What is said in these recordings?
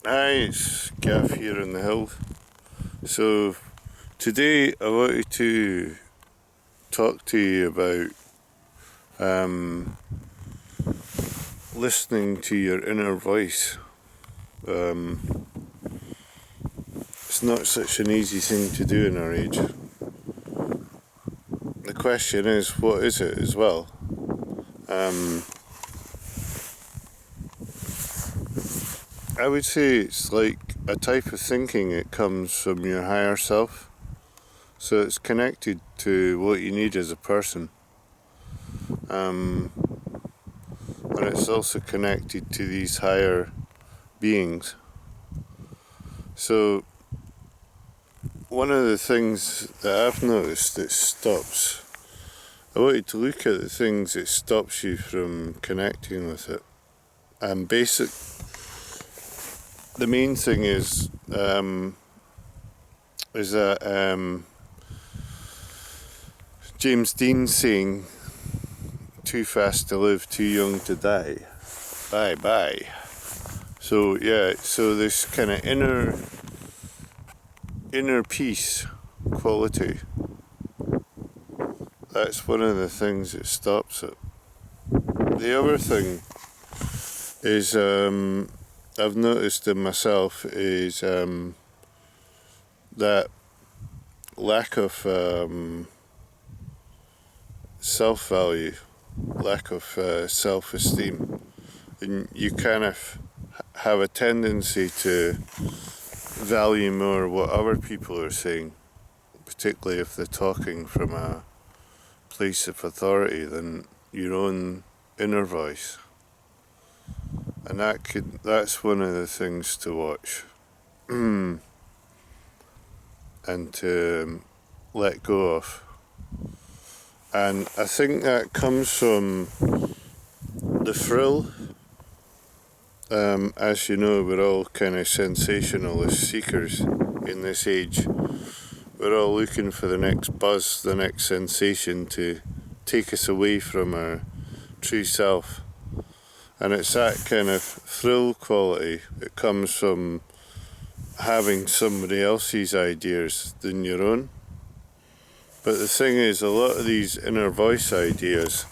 Hi, it's Gav here in the hill. So today I wanted to talk to you about listening to your inner voice. It's not such an easy thing to do in our age. The question is, what is it as well? I would say it's like a type of thinking. It comes from your higher self. So it's connected to what you need as a person. And it's also connected to these higher beings. So one of the things that I've noticed that stops, I wanted to look at the things that stops you from connecting with it. And the main thing is that James Dean saying, "Too fast to live, too young to die. Bye bye." So yeah, so this kind of inner peace quality. That's one of the things that stops it. The other thing is I've noticed in myself is that lack of self-value, lack of self-esteem, and you kind of have a tendency to value more what other people are saying, particularly if they're talking from a place of authority, than your own inner voice. And that's one of the things to watch and to let go of. And I think that comes from the thrill. As you know, we're all kind of sensationalist seekers in this age. We're all looking for the next buzz, the next sensation to take us away from our true self. And it's that kind of thrill quality that comes from having somebody else's ideas than your own. But the thing is, a lot of these inner voice ideas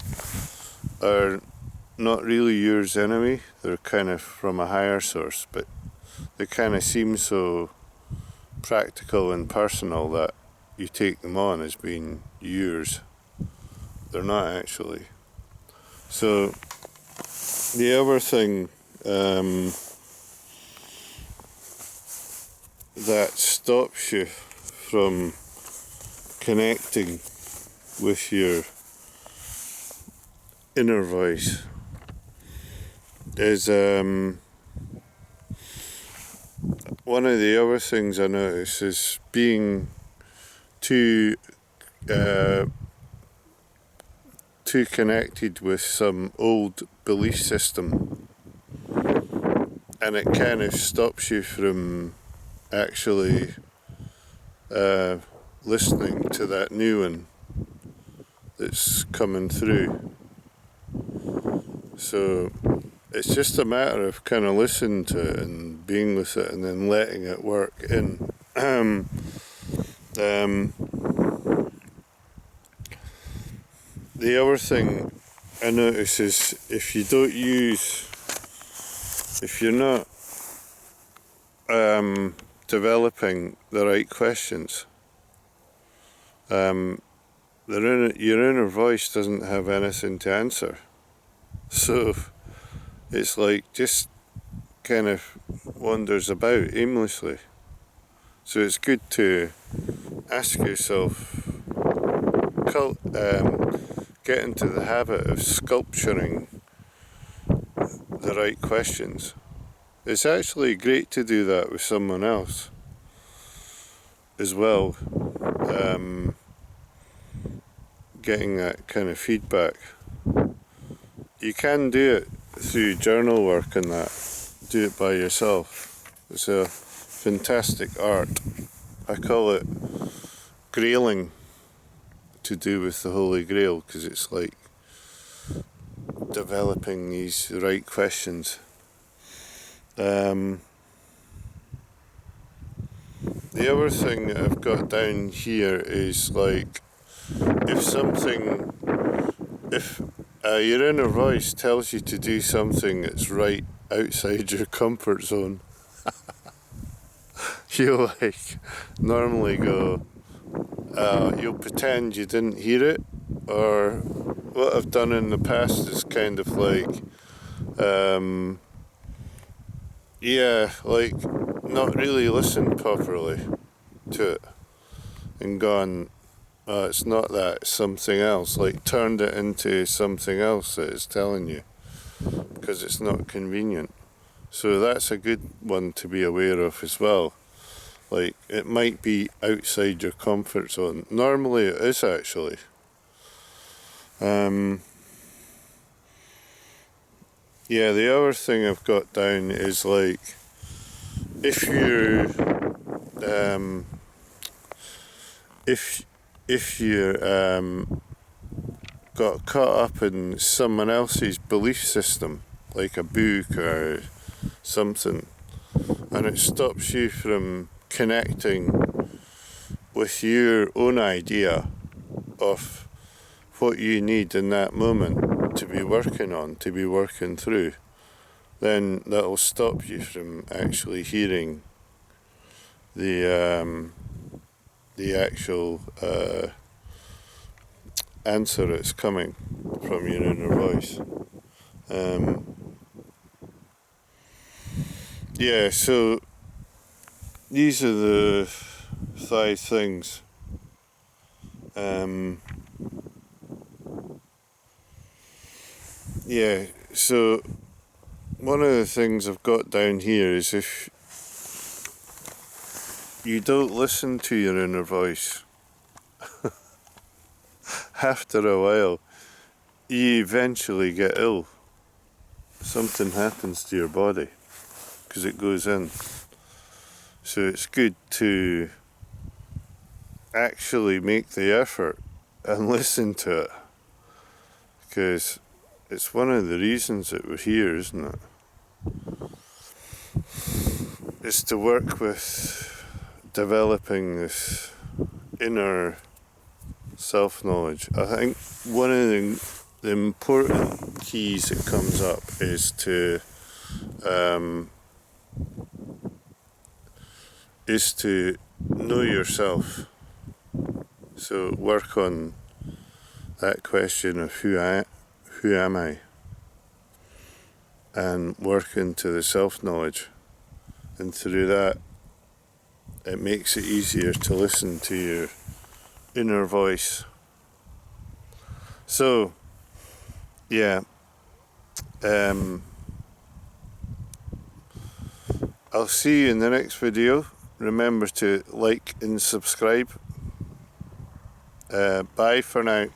are not really yours anyway. They're kind of from a higher source, but they kind of seem so practical and personal that you take them on as being yours. They're not actually. So the other thing that stops you from connecting with your inner voice is one of the other things I notice is being too connected with some old belief system, and it kind of stops you from actually listening to that new one that's coming through. So it's just a matter of kind of listening to it and being with it and then letting it work in. The other thing I notice is if you're not developing the right questions, your inner voice doesn't have anything to answer. So it's like just kind of wanders about aimlessly. So it's good to ask yourself, get into the habit of sculpturing the right questions. It's actually great to do that with someone else as well, getting that kind of feedback. You can do it through journal work and that. Do it by yourself. It's a fantastic art. I call it grailing, to do with the Holy Grail, because it's like developing these right questions. the other thing that I've got down here is like, if your inner voice tells you to do something that's right outside your comfort zone, you'll like normally go, you'll pretend you didn't hear it, or what I've done in the past is kind of like, like not really listened properly to it and gone, oh, it's not that, it's something else, like turned it into something else that it's telling you because it's not convenient. So that's a good one to be aware of as well. Like, it might be outside your comfort zone. Normally it is, actually. Yeah, the other thing I've got down is like, if you if you got caught up in someone else's belief system, like a book or something, and it stops you from connecting with your own idea of what you need in that moment to be working on, to be working through, then that'll stop you from actually hearing the actual answer that's coming from your inner voice. Yeah, so these are the 5 things. Yeah, so one of the things I've got down here is if you don't listen to your inner voice, after a while, you eventually get ill. Something happens to your body because it goes in. So it's good to actually make the effort and listen to it, because it's one of the reasons that we're here, isn't it? It's to work with developing this inner self-knowledge. I think one of the important keys that comes up is to know yourself. So work on that question of who am I, and work into the self-knowledge, and through that it makes it easier to listen to your inner voice. So yeah, I'll see you in the next video. Remember to like and subscribe. Bye for now.